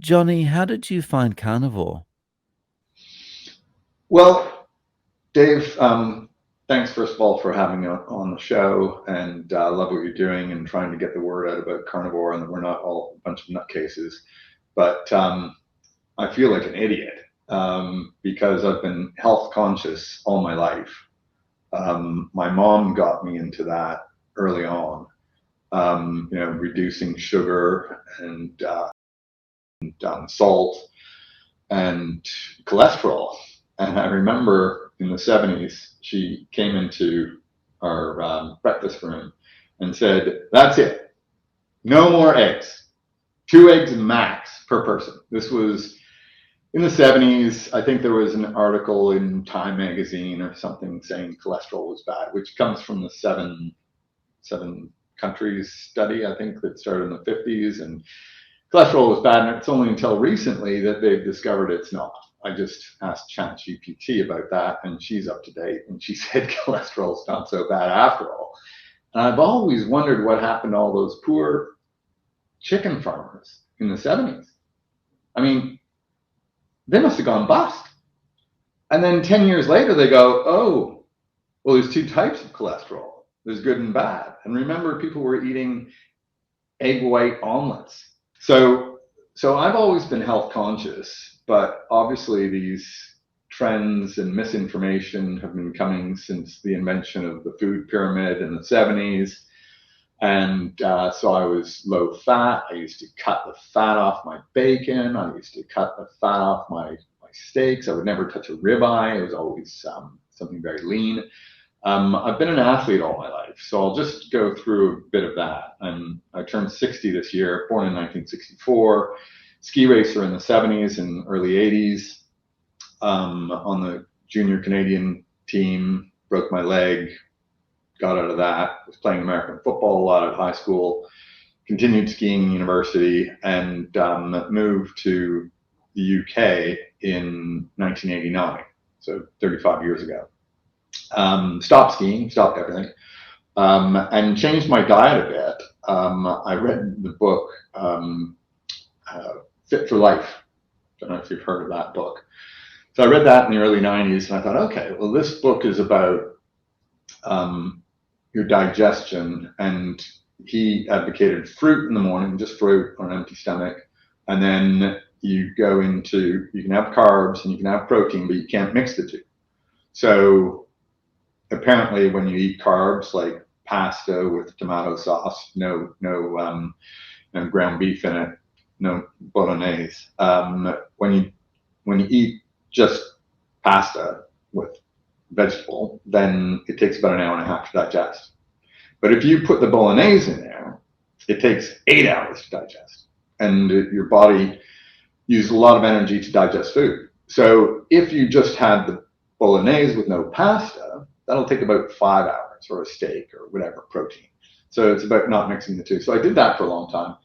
Johnny, how did you find Carnivore? Well, Dave, thanks first of all for having me on the show, and love what you're doing and trying to get the word out about carnivore and that we're not all a bunch of nutcases. But I feel like an idiot because I've been health conscious all my life. My mom got me into that early on, reducing sugar and salt and cholesterol. And I remember in the 70s, she came into our breakfast room and said, "That's it. No more eggs. 2 eggs max per person." This was in the 70s. I think there was an article in Time magazine or something saying cholesterol was bad, which comes from the seven countries study, I think, that started in the 50s. And cholesterol was bad, and it's only until recently that they've discovered it's not. I just asked ChatGPT about that, and she's up to date, and she said cholesterol's not so bad after all. And I've always wondered what happened to all those poor chicken farmers in the 70s. I mean, they must have gone bust. And then 10 years later, they go, oh, well, there's two types of cholesterol. There's good and bad. And remember, people were eating egg white omelets. So I've always been health conscious, but obviously these trends and misinformation have been coming since the invention of the food pyramid in the 70s. And so I was low fat. I used to cut the fat off my bacon. I used to cut the fat off my steaks. I would never touch a ribeye. It was always something very lean. I've been an athlete all my life, so I'll just go through a bit of that. I turned 60 this year, born in 1964, ski racer in the 70s and early 80s, on the junior Canadian team, broke my leg, got out of that, was playing American football a lot at high school, continued skiing in university, and moved to the UK in 1989, so 35 years ago. Stopped skiing, stopped everything, and changed my diet a bit. I read the book Fit for Life. Don't know if you've heard of that book. So I read that in the early 90s, and I thought, okay, well, this book is about your digestion, and he advocated fruit in the morning, just fruit on an empty stomach, and then you can have carbs and you can have protein, but you can't mix the two. So apparently when you eat carbs like pasta with tomato sauce, no ground beef in it, no bolognese. When you eat just pasta with vegetable, then it takes about an hour and a half to digest. But if you put the bolognese in there, it takes 8 hours to digest, and your body uses a lot of energy to digest food. So if you just had the bolognese with no pasta, that'll take about 5 hours, or a steak or whatever protein. So it's about not mixing the two. So I did that for a long time,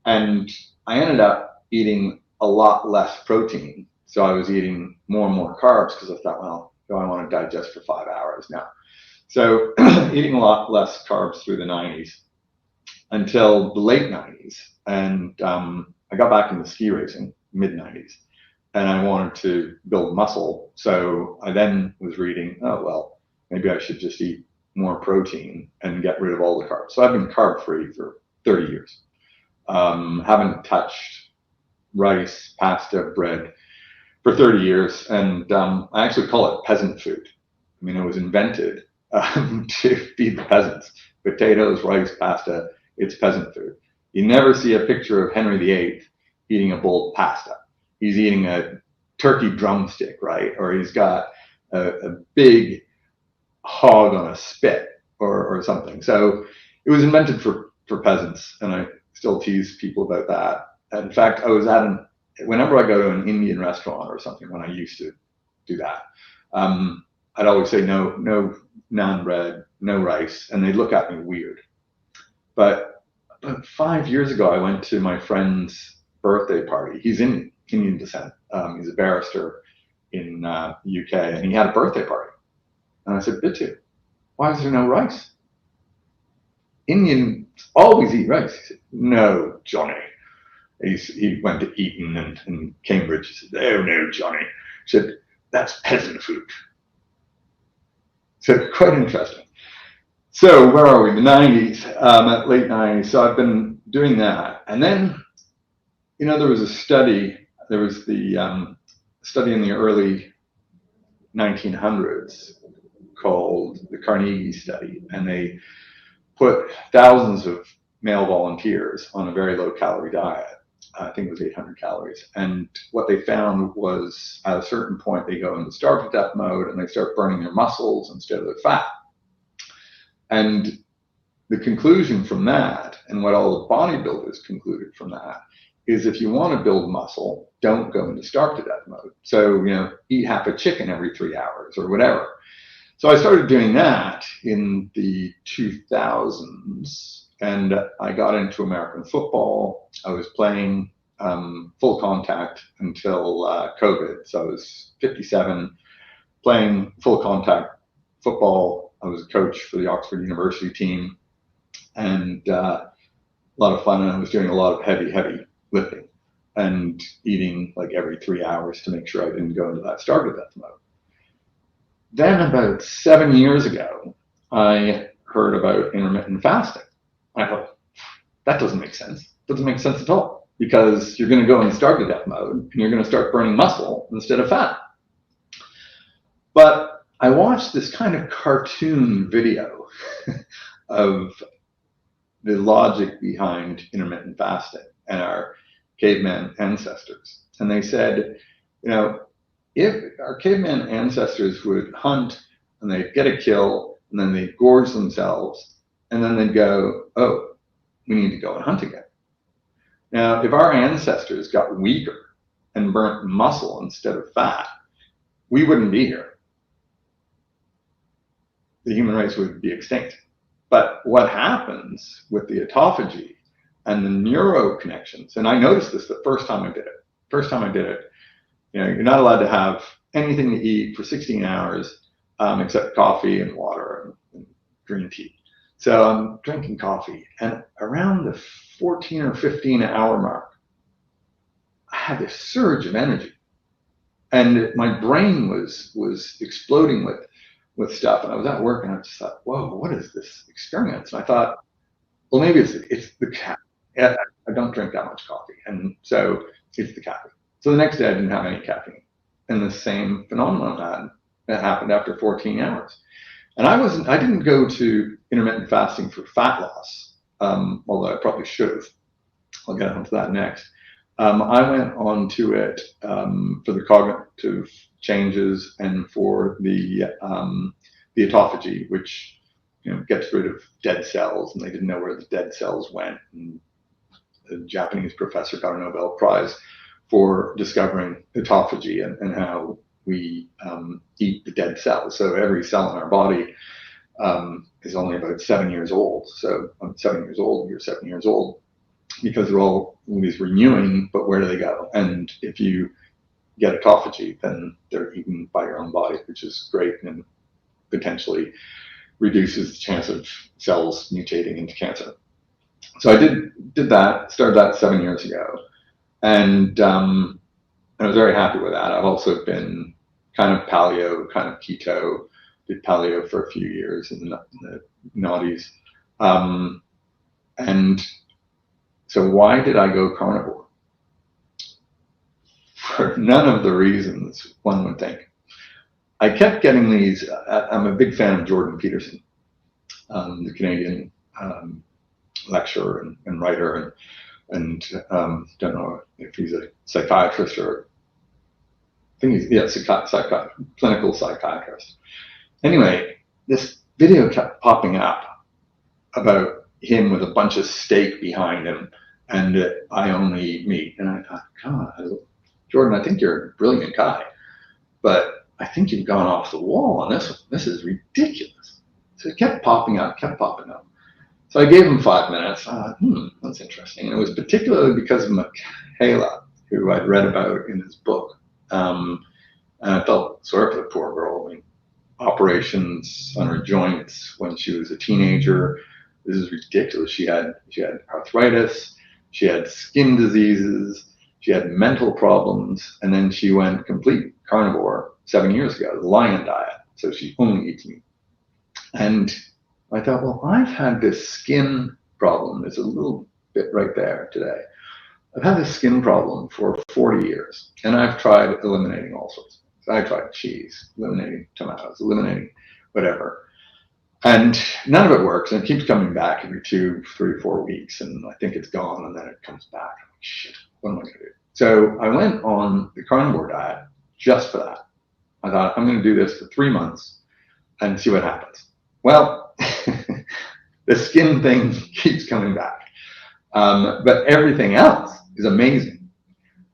and I ended up eating a lot less protein. So I was eating more and more carbs because I thought, well, do I want to digest for 5 hours now? So eating a lot less carbs through the 90s until the late 90s. And I got back into ski racing, mid 90s, and I wanted to build muscle. So I then was reading, oh, well, maybe I should just eat more protein and get rid of all the carbs. So I've been carb free for 30 years. Haven't touched rice, pasta, bread for 30 years. And I actually call it peasant food. I mean, it was invented to feed the peasants. Potatoes, rice, pasta, it's peasant food. You never see a picture of Henry VIII eating a bowl of pasta. He's eating a turkey drumstick, right? Or he's got a big hog on a spit or something. So it was invented for peasants, and I still tease people about that. In fact, I was whenever I go to an Indian restaurant or something, when I used to do that, I'd always say no naan bread, no rice, and they'd look at me weird. But 5 years ago, I went to my friend's birthday party. He's Indian descent. He's a barrister in the UK, and he had a birthday party. And I said, Bitu, why is there no rice? Indians always eat rice. He said, no, Johnny. He went to Eton and Cambridge. He said, "Oh no, Johnny," he said, "that's peasant food." So quite interesting. So where are we? The 90s, late 90s. So I've been doing that, and then there was a study. There was the study in the early 1900s called the Carnegi Study, and they put thousands of male volunteers on a very low calorie diet. I think it was 800 calories. And what they found was at a certain point, they go into starve to death mode and they start burning their muscles instead of their fat. And the conclusion from that, and what all the bodybuilders concluded from that, is if you want to build muscle, don't go into starve to death mode. So, eat half a chicken every 3 hours or whatever. So I started doing that in the 2000s, and I got into American football. I was playing full contact until COVID. So I was 57, playing full contact football. I was a coach for the Oxford University team, and a lot of fun. And I was doing a lot of heavy lifting and eating like every 3 hours to make sure I didn't go into that starve to death mode. Then about 7 years ago, I heard about intermittent fasting. I thought, that doesn't make sense. It doesn't make sense at all, because you're going to go into starve to death mode and you're going to start burning muscle instead of fat. But I watched this kind of cartoon video of the logic behind intermittent fasting and our caveman ancestors. And they said, if our caveman ancestors would hunt and they'd get a kill and then they'd gorge themselves and then they'd go, oh, we need to go and hunt again. Now, if our ancestors got weaker and burnt muscle instead of fat, we wouldn't be here. The human race would be extinct. But what happens with the autophagy and the neuro connections, and I noticed this the first time I did it, you're not allowed to have anything to eat for 16 hours except coffee and water and green tea. So I'm drinking coffee, and around the 14 or 15 hour mark, I had this surge of energy, and my brain was exploding with stuff. And I was at work, and I just thought, "Whoa, what is this experience?" And I thought, well, maybe it's the caffeine. I don't drink that much coffee, and so it's the caffeine. So the next day I didn't have any caffeine, and the same phenomenon that happened after 14 hours. And I didn't go to intermittent fasting for fat loss, although I probably should have. I'll get onto that next. I went on to it for the cognitive changes and for the autophagy, which gets rid of dead cells, and they didn't know where the dead cells went. And the Japanese professor got a Nobel Prize for discovering autophagy and how we eat the dead cells. So every cell in our body is only about 7 years old. So I'm 7 years old, you're 7 years old, because they're always renewing, but where do they go? And if you get autophagy, then they're eaten by your own body, which is great and potentially reduces the chance of cells mutating into cancer. So I did that, started that 7 years ago. And I was very happy with that. I've also been kind of paleo, kind of keto, did paleo for a few years in the noughties. And so why did I go carnivore? For none of the reasons one would think. I kept getting these. I'm a big fan of Jordan Peterson, the Canadian lecturer and writer, and don't know if he's a psychiatrist or I think he's clinical psychiatrist. Anyway, this video kept popping up about him with a bunch of steak behind him, and I only eat meat. And I thought, God, Jordan, I think you're a brilliant guy, but I think you've gone off the wall on this one. This is ridiculous. So it kept popping up. So I gave him 5 minutes. I thought, that's interesting. And it was particularly because of Michaela, who I'd read about in his book. And I felt sorry for the poor girl. I mean, operations on her joints when she was a teenager. This is ridiculous. She had arthritis. She had skin diseases. She had mental problems. And then she went complete carnivore 7 years ago, the lion diet. So she only eats meat. And I thought, well, I've had this skin problem. There's a little bit right there today. I've had this skin problem for 40 years, and I've tried eliminating all sorts of things. I tried cheese, eliminating tomatoes, eliminating whatever. And none of it works, and it keeps coming back every 2, 3, 4 weeks, and I think it's gone, and then it comes back. I'm like, shit, what am I going to do? So I went on the carnivore diet just for that. I thought, I'm going to do this for 3 months and see what happens. Well, the skin thing keeps coming back. But everything else is amazing.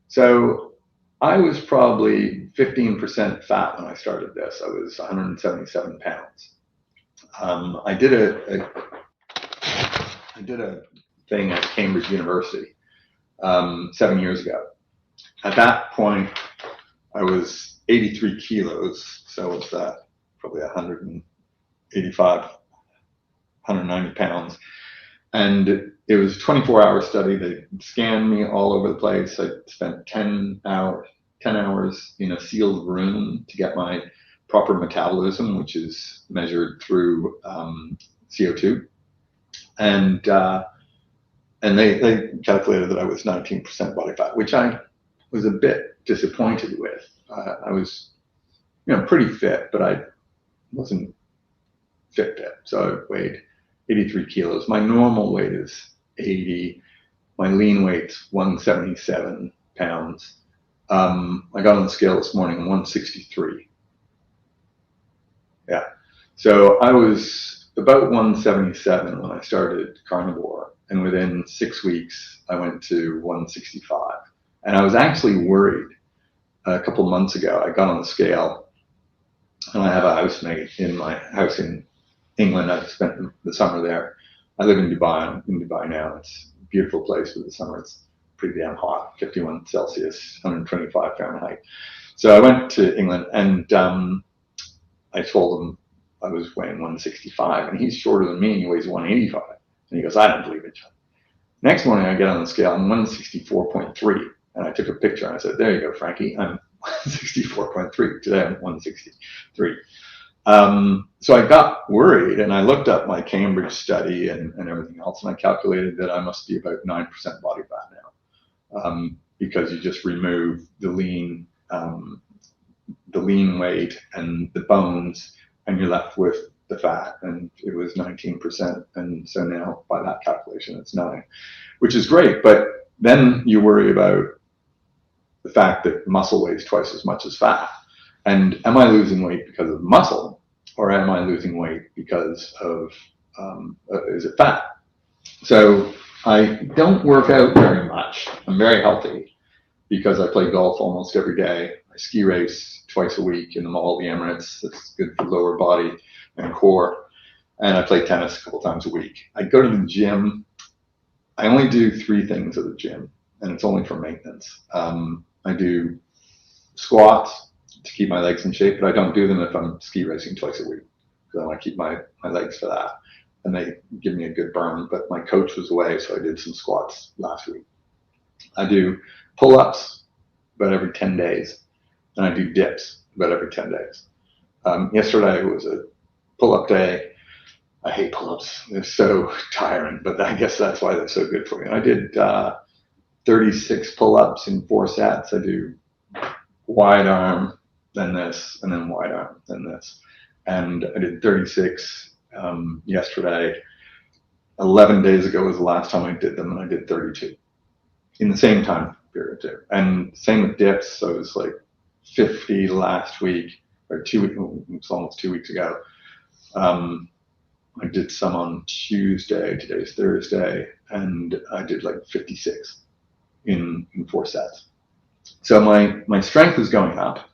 So I was probably 15% fat when I started this. I was 177 pounds. I did a thing at Cambridge University 7 years ago. At that point, I was 83 kilos. So what's that? Probably 185, 190 pounds. And it was a 24-hour study. They scanned me all over the place. I spent 10 hours in a sealed room to get my proper metabolism, which is measured through CO2. And they calculated that I was 19% body fat, which I was a bit disappointed with. I was, pretty fit, but I wasn't fit. So I weighed 83 kilos. My normal weight is 80. My lean weight's 177 pounds. I got on the scale this morning, 163. Yeah. So I was about 177 when I started carnivore. And within 6 weeks, I went to 165. And I was actually worried a couple months ago. I got on the scale, and I have a housemate in my house in England. I've spent the summer there. I live in Dubai. I'm in Dubai now. It's a beautiful place for the summer. It's pretty damn hot, 51 Celsius, 125 Fahrenheit. So I went to England, and I told him I was weighing 165, and he's shorter than me, and he weighs 185. And he goes, I don't believe it. Next morning, I get on the scale, I'm 164.3, and I took a picture, and I said, there you go, Frankie, I'm 164.3. Today I'm 163. So I got worried, and I looked up my Cambridge study and everything else, and I calculated that I must be about 9% body fat now, because you just remove the lean weight and the bones, and you're left with the fat, and it was 19%, and so now by that calculation it's 9, which is great. But then you worry about the fact that muscle weighs twice as much as fat. And am I losing weight because of muscle, or am I losing weight because of, is it fat? So I don't work out very much. I'm very healthy because I play golf almost every day. I ski race twice a week in the Mall of the Emirates. That's good for lower body and core. And I play tennis a couple times a week. I go to the gym. I only do 3 things at the gym, and it's only for maintenance. I do squats to keep my legs in shape, but I don't do them if I'm ski racing twice a week, because I want to keep my legs for that. And they give me a good burn, but my coach was away, so I did some squats last week. I do pull-ups about every 10 days, and I do dips about every 10 days. Yesterday was a pull-up day. I hate pull-ups. They're so tiring, but I guess that's why they're so good for me. I did 36 pull-ups in 4 sets. I do wide arm, then this, and then wide arm, then this. And I did 36 yesterday. 11 days ago was the last time I did them, and I did 32 in the same time period too. And same with dips. So it was like 50 last week, or 2 weeks, it's almost 2 weeks ago. I did some on Tuesday, today's Thursday, and I did like 56 in 4 sets. So my strength is going up,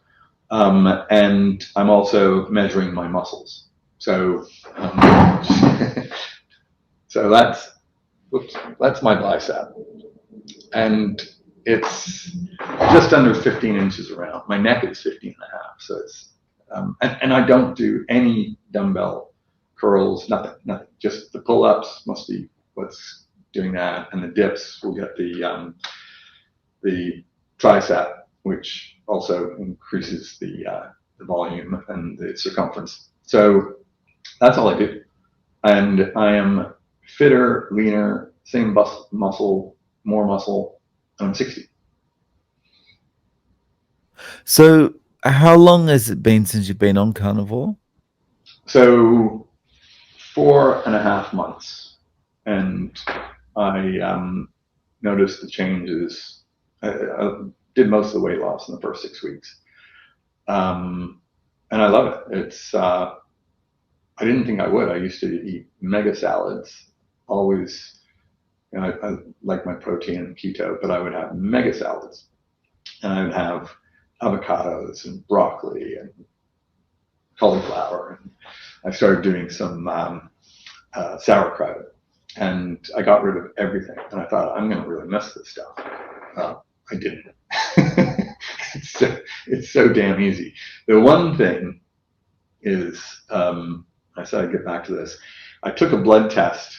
and I'm also measuring my muscles. So so that's my bicep, and it's just under 15 inches around. My neck is 15 and a half. So it's and I don't do any dumbbell curls, nothing. Just the pull-ups must be what's doing that, and the dips will get the tricep, which also increases the volume and the circumference. So that's all I do, and I am fitter, leaner, same muscle, more muscle. I'm 60. So, how long has it been since you've been on carnivore? So 4.5 months, and I noticed the changes. I did most of the weight loss in the first 6 weeks, and I love it. It's I didn't think I would. I used to eat mega salads, always. I like my protein and keto, but I would have mega salads, and I would have avocados and broccoli and cauliflower. And I started doing some sauerkraut, and I got rid of everything. And I thought, I'm going to really miss this stuff. I didn't. It's so damn easy. The one thing is, I said I'd get back to this. I took a blood test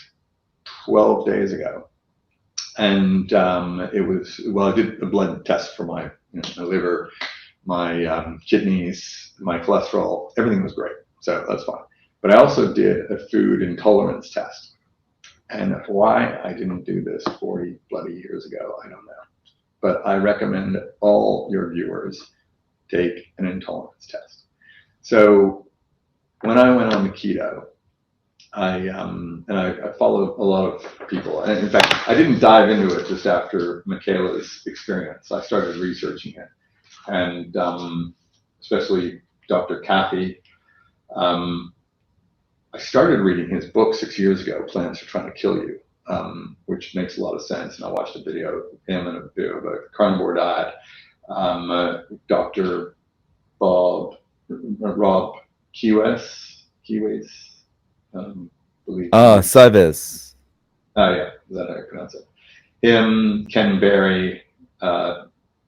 12 days ago, and it was, well, I did a blood test for my, my liver, my kidneys, my cholesterol. Everything was great, so that's fine. But I also did a food intolerance test, and why I didn't do this 40 bloody years ago, I don't know. But I recommend all your viewers take an intolerance test. So when I went on the keto, I followed a lot of people, and in fact, I didn't dive into it just after Michaela's experience. I started researching it, and especially Dr. Caffeine. I started reading his book 6 years ago, Plants Are Trying to Kill You, which makes a lot of sense. And I watched a video of him and a video of a carnivore diet. Dr. Rob Kiwes, believe. Cybis. Oh yeah, is that how you pronounce it? Him, Ken Berry,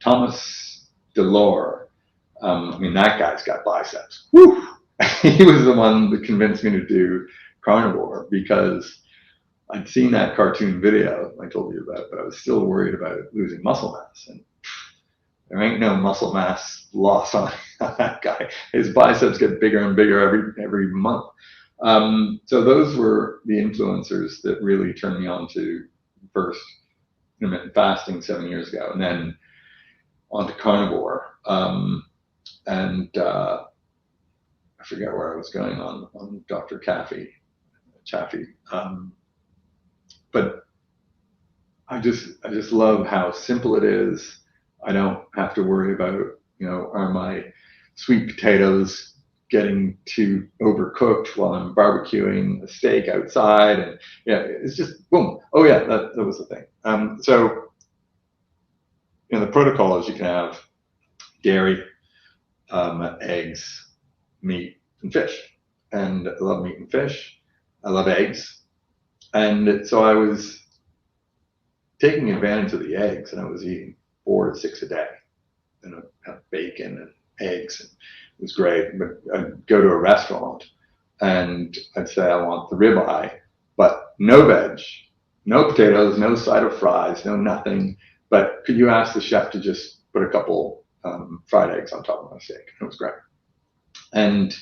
Thomas Delore. I mean, that guy's got biceps. Woo! He was the one that convinced me to do carnivore, because I'd seen that cartoon video I told you about, but I was still worried about losing muscle mass. And there ain't no muscle mass loss on that guy. His biceps get bigger and bigger every month. So those were the influencers that really turned me on to first intermittent fasting 7 years ago, and then onto carnivore. I forget where I was going on Dr. Chaffee. But I just love how simple it is. I don't have to worry about, are my sweet potatoes getting too overcooked while I'm barbecuing a steak outside, and it's just boom. Oh yeah, that was the thing. So the protocol is you can have dairy, eggs, meat, and fish. And I love meat and fish. I love eggs. And so I was taking advantage of the eggs, and I was eating 4 to 6 a day, and I'd have bacon and eggs, and it was great. But I'd go to a restaurant, and I'd say I want the ribeye, but no veg, no potatoes, no side of fries, no nothing. But could you ask the chef to just put a couple fried eggs on top of my steak? And it was great. And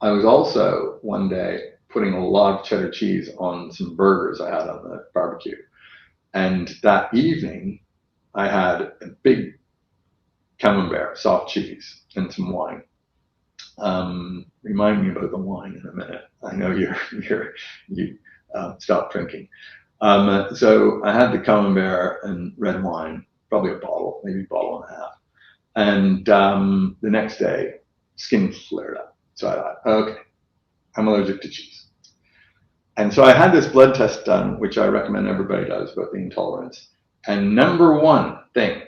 I was also one day putting a lot of cheddar cheese on some burgers I had on the barbecue. And that evening, I had a big camembert, soft cheese, and some wine. Remind me about the wine in a minute. I know you stopped drinking. So I had the camembert and red wine, probably a bottle, maybe a bottle and a half. And the next day, skin flared up. So I thought, okay, I'm allergic to cheese. And so I had this blood test done, which I recommend everybody does about the intolerance. And number one thing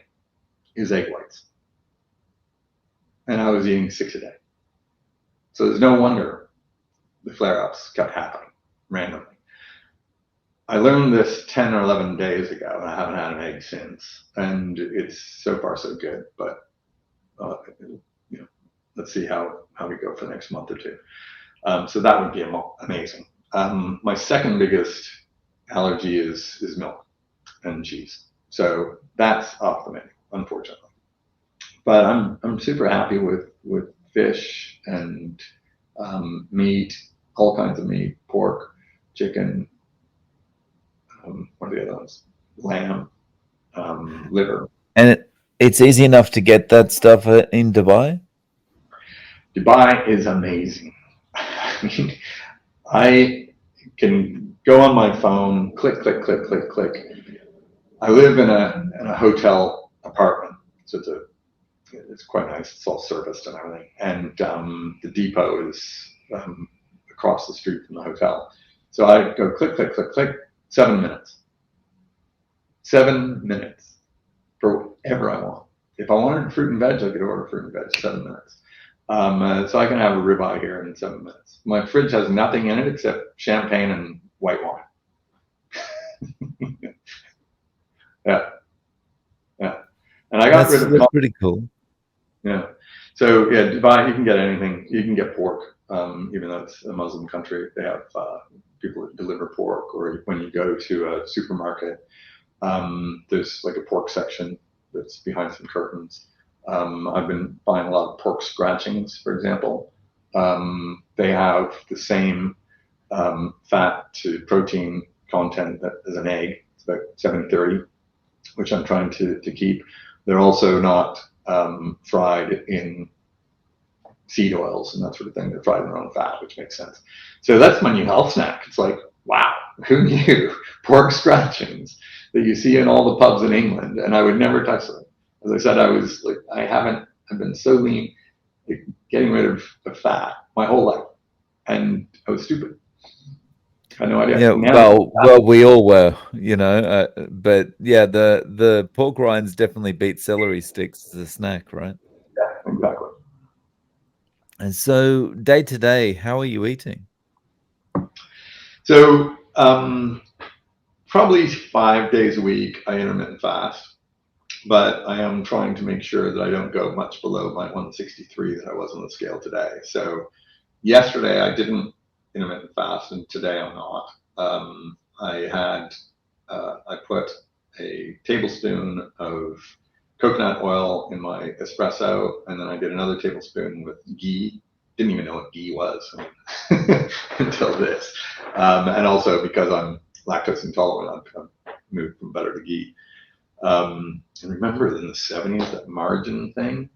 is egg whites. And I was eating 6 a day. So there's no wonder the flare-ups kept happening randomly. I learned this 10 or 11 days ago, and I haven't had an egg since. And it's so far so good, but let's see how we go for the next month or two. So that would be amazing. My second biggest allergy is milk and cheese. So that's off the menu, unfortunately. But I'm super happy with fish and meat, all kinds of meat, pork, chicken. What are the other ones? Lamb, liver. And it's easy enough to get that stuff in Dubai? Dubai is amazing. I mean, I can go on my phone, click, click, click, click, click. I live in a hotel apartment, so it's quite nice. It's all serviced and everything. And the depot is across the street from the hotel. So I go click, click, click, click. 7 minutes. 7 minutes for whatever I want. If I wanted fruit and veg, I could order fruit and veg. 7 minutes. So I can have a ribeye here in 7 minutes. My fridge has nothing in it except champagne and white wine. Yeah, yeah. And I got rid of that's pretty cool. Yeah. So yeah, Dubai, you can get anything. You can get pork, even though it's a Muslim country. They have people that deliver pork, or when you go to a supermarket, there's like a pork section that's behind some curtains. I've been buying a lot of pork scratchings, for example. They have the same fat to protein content as an egg. It's about 70-30, which I'm trying to keep. They're also not fried in seed oils and that sort of thing. They're fried in their own fat, which makes sense. So that's my new health snack. It's like, wow, who knew? Pork scratchings that you see in all the pubs in England, and I would never touch them. As I said, I've been so lean, like, getting rid of fat my whole life, and I was stupid. I had no idea. Yeah, well, we all were, but yeah, the pork rinds definitely beat celery sticks as a snack, right? Yeah, exactly. And so, day to day, how are you eating? So probably 5 days a week I intermittent fast, but I am trying to make sure that I don't go much below my 163 that I was on the scale today. So yesterday I didn't intermittent fast, and today I'm not. I put a tablespoon of coconut oil in my espresso, and then I did another tablespoon with ghee. Didn't even know what ghee was until this. And also because I'm lactose intolerant, I've moved from butter to ghee. And remember in the 70s, that margarine thing?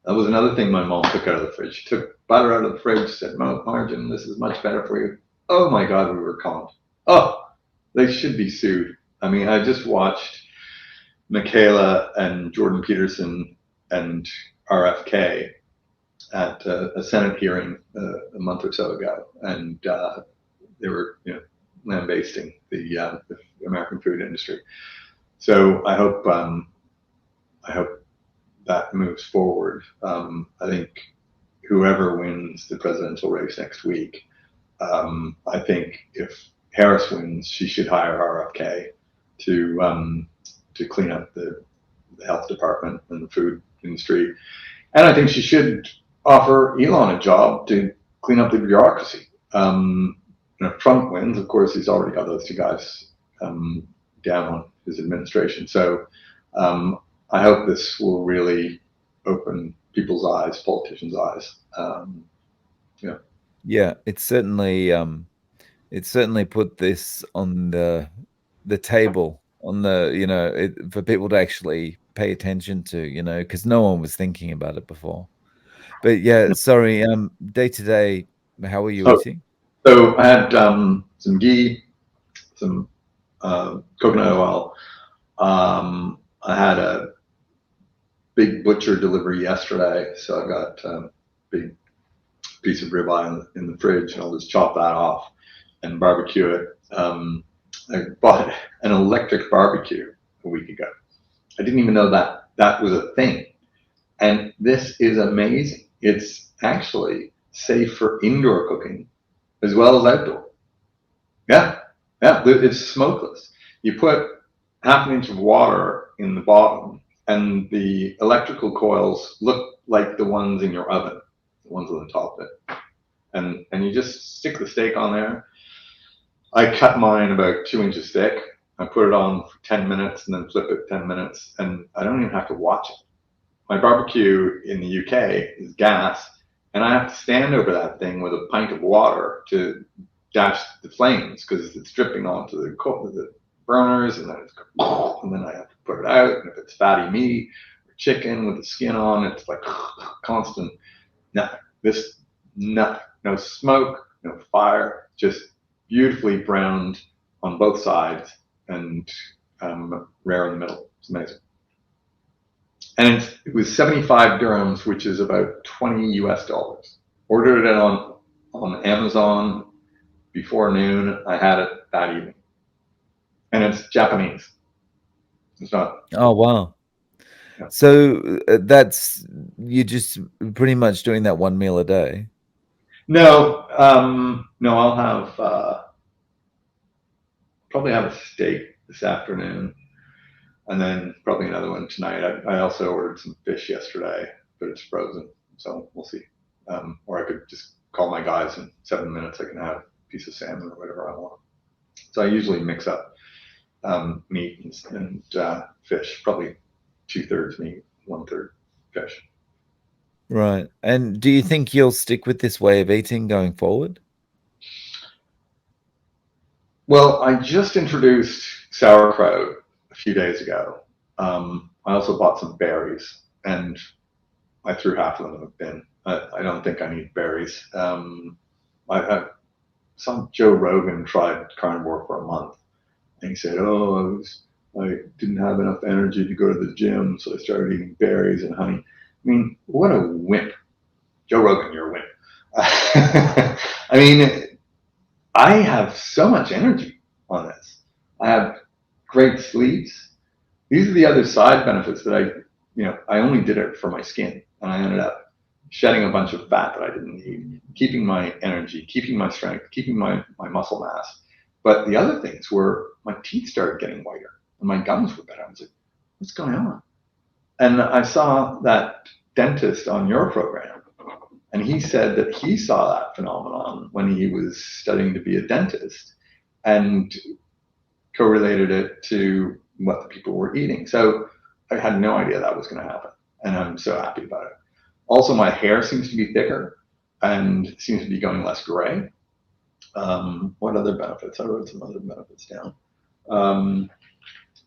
That was another thing my mom took out of the fridge. She took butter out of the fridge, said, margarine, this is much better for you. Oh my God, we were conned. Oh, they should be sued. I mean, I just watched Michaela and Jordan Peterson and RFK at a Senate hearing a month or so ago, and they were, lambasting the American food industry. So I hope that moves forward. I think whoever wins the presidential race next week, I think if Harris wins, she should hire RFK to clean up the health department and the food industry, and I think she should offer Elon a job to clean up the bureaucracy. If Trump wins, of course, he's already got those two guys down on his administration. So I hope this will really open people's eyes, politicians' eyes. Yeah, it's certainly put this on the table on for people to actually pay attention to, because no one was thinking about it before. But yeah, sorry, day to day, how are you eating? So I had some ghee, some coconut oil. I had a big butcher delivery yesterday, so I got a big piece of ribeye in the fridge, and I'll just chop that off and barbecue it. I bought an electric barbecue a week ago. I didn't even know that was a thing. And this is amazing. It's actually safe for indoor cooking as well as outdoor. Yeah, it's smokeless. You put half an inch of water in the bottom, and the electrical coils look like the ones in your oven, the ones on the top of it. And you just stick the steak on there, I cut mine about 2 inches thick. I put it on for 10 minutes and then flip it 10 minutes, and I don't even have to watch it. My barbecue in the UK is gas, and I have to stand over that thing with a pint of water to dash the flames because it's dripping onto the burners, and then and then I have to put it out. And if it's fatty meat or chicken with the skin on, it's like constant. Nothing. Nothing. No smoke, no fire, just beautifully browned on both sides and rare in the middle. It's amazing. And it was 75 dirhams, which is about 20 US dollars. Ordered it on Amazon before noon. I had it that evening. And it's Japanese. It's not. Oh, wow. Yeah. So that's, you're just pretty much doing that one meal a day? No, no, I'll have probably have a steak this afternoon, and then probably another one tonight. I also ordered some fish yesterday, but it's frozen, so we'll see. Or I could just call my guys in 7 minutes. I can have a piece of salmon or whatever I want. So I usually mix up meat and fish, probably 2/3 meat, 1/3 fish. Right. And do you think you'll stick with this way of eating going forward? Well, I just introduced sauerkraut a few days ago. I also bought some berries, and I threw half of them in the bin. I don't think I need berries. I saw Joe Rogan tried carnivore for a month, and he said, "Oh, I didn't have enough energy to go to the gym, so I started eating berries and honey." I mean, what a wimp! Joe Rogan, you're a wimp. I mean, I have so much energy on this. I have great sleeps. These are the other side benefits that I only did it for my skin, and I ended up shedding a bunch of fat that I didn't need, keeping my energy, keeping my strength, keeping my muscle mass. But the other things were my teeth started getting whiter and my gums were better. I was like, what's going on? And I saw that dentist on your program, and he said that he saw that phenomenon when he was studying to be a dentist and correlated it to what the people were eating. So I had no idea that was going to happen, and I'm so happy about it. Also, my hair seems to be thicker and seems to be going less gray. What other benefits? I wrote some other benefits down.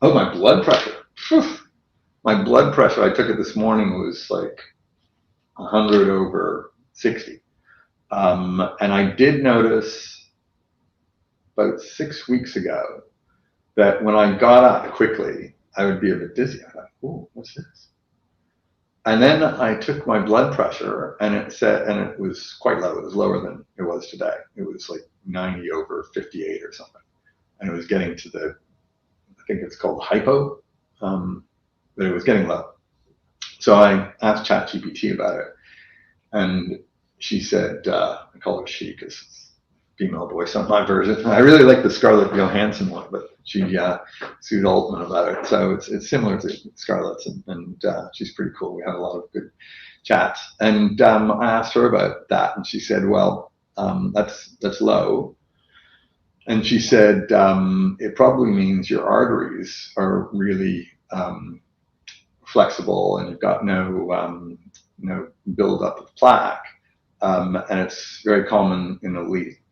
Oh, my blood pressure. Whew. My blood pressure, I took it this morning, was like 100/60. And I did notice about 6 weeks ago that when I got up quickly, I would be a bit dizzy. I thought, "Oh, what's this?" And then I took my blood pressure, and it was quite low. It was lower than it was today. It was like 90/58 or something, and it was getting to I think it's called hypo, but it was getting low. So I asked ChatGPT about it, and she said, I call her she because it's female voice on my version. I really like the Scarlett Johansson one, but she sued Altman about it. So it's similar to Scarlett's, and she's pretty cool. We had a lot of good chats. And I asked her about that, and she said, well, that's low. And she said, it probably means your arteries are really flexible, and you've got no buildup of plaque. And it's very common in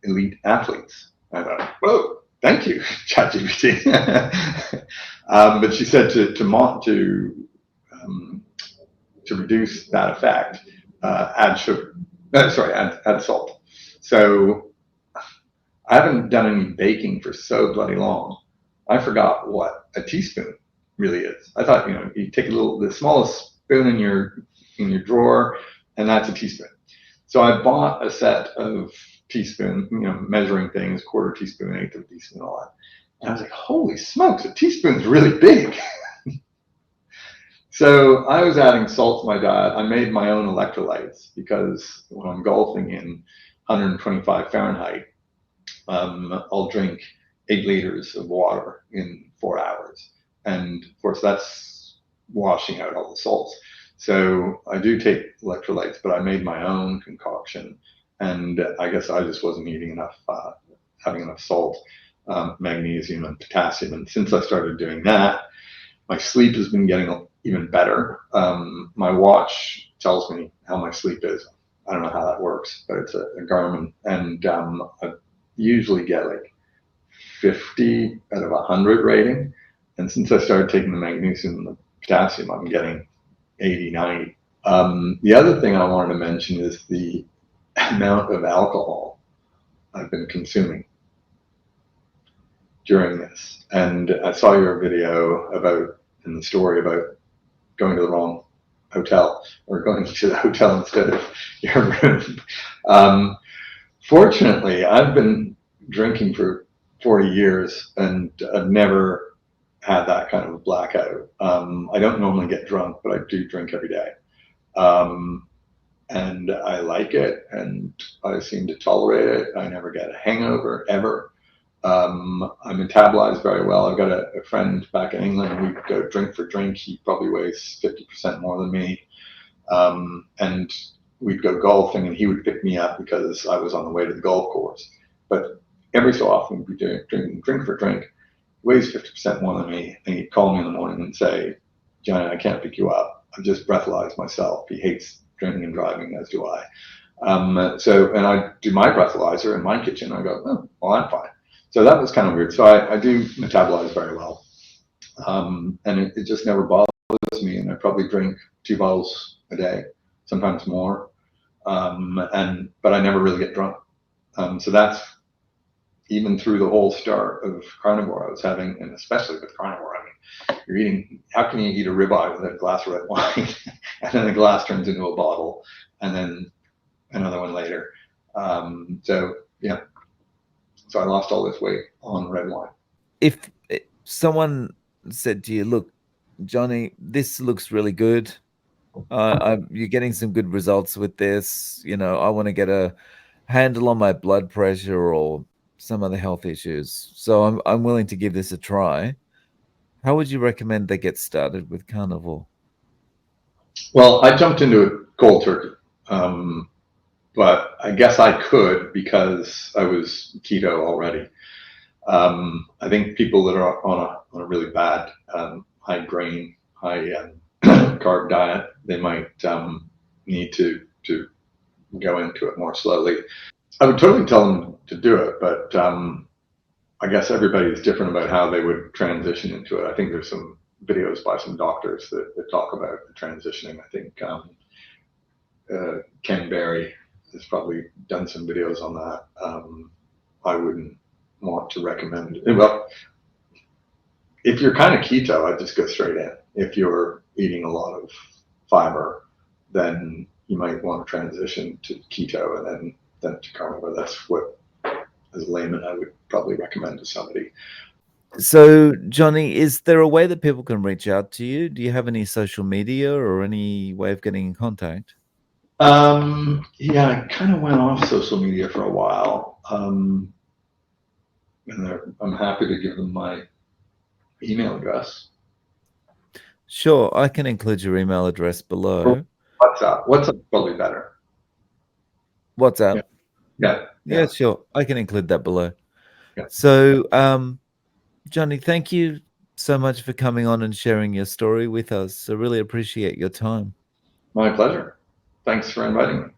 elite athletes. I thought, whoa, thank you, ChatGPT. But she said to reduce that effect, add sugar. Add salt. So I haven't done any baking for so bloody long. I forgot what a teaspoon really is. I thought, you take the smallest spoon in your drawer, and that's a teaspoon. So I bought a set of teaspoon, measuring things, quarter teaspoon, eighth of a teaspoon, all that. And I was like, holy smokes, a teaspoon's really big. So I was adding salt to my diet. I made my own electrolytes because when I'm golfing in 125 Fahrenheit, I'll drink 8 liters of water in 4 hours. And of course, that's washing out all the salts. So I do take electrolytes, but I made my own concoction, and I guess I just wasn't eating enough having enough salt, magnesium, and potassium. And since I started doing that, my sleep has been getting even better. My watch tells me how my sleep is. I don't know how that works, but it's a Garmin, and I usually get like 50 out of 100 rating. And since I started taking the magnesium and the potassium, I'm getting 80, 90. The other thing I wanted to mention is the amount of alcohol I've been consuming during this. And I saw your video in the story about going to the wrong hotel, or going to the hotel instead of your room. Fortunately, I've been drinking for 40 years and I've never had that kind of a blackout. I don't normally get drunk, but I do drink every day. And I like it, and I seem to tolerate it. I never get a hangover, ever. I metabolize very well. I've got a friend back in England. We go drink for drink. He probably weighs 50% more than me. And we'd go golfing, and he would pick me up because I was on the way to the golf course. But every so often, we'd be doing drink for drink. He weighs 50% more than me, and he'd call me in the morning and say, "Johnny, I can't pick you up. I just breathalyzed myself." He hates drinking and driving, as do I. And I do my breathalyzer in my kitchen. I go, "Oh, well, I'm fine." So that was kind of weird. So I do metabolize very well. And it just never bothers me. And I probably drink 2 bottles a day, sometimes more. But I never really get drunk. So that's even through the whole start of carnivore I was having, and especially with carnivore, I mean, you're eating, how can you eat a ribeye with a glass of red wine? And then the glass turns into a bottle, and then another one later. So I lost all this weight on red wine. If someone said to you, "Look, Johnny, this looks really good. You're getting some good results with this. I want to get a handle on my blood pressure or some other health issues. So I'm willing to give this a try." How would you recommend they get started with carnivore? Well, I jumped into it cold turkey. But I guess I could because I was keto already. I think people that are on a really bad high grain, high carb diet, they might need to go into it more slowly. I would totally tell them to do it, but I guess everybody's different about how they would transition into it. I think there's some videos by some doctors that talk about the transitioning. I think Ken Berry has probably done some videos on that. I wouldn't want to recommend it. Well, if you're kind of keto, I'd just go straight in. If you're eating a lot of fiber, then you might want to transition to keto and then to carnivore. That's what, as a layman, I would probably recommend to somebody. So, Johnny, is there a way that people can reach out to you? Do you have any social media or any way of getting in contact? Yeah, I kind of went off social media for a while. And I'm happy to give them my email address. Sure, I can include your email address below. WhatsApp probably better. WhatsApp? Yeah, sure. I can include that below. Yeah. So, Johnny, thank you so much for coming on and sharing your story with us. I really appreciate your time. My pleasure. Thanks for inviting me.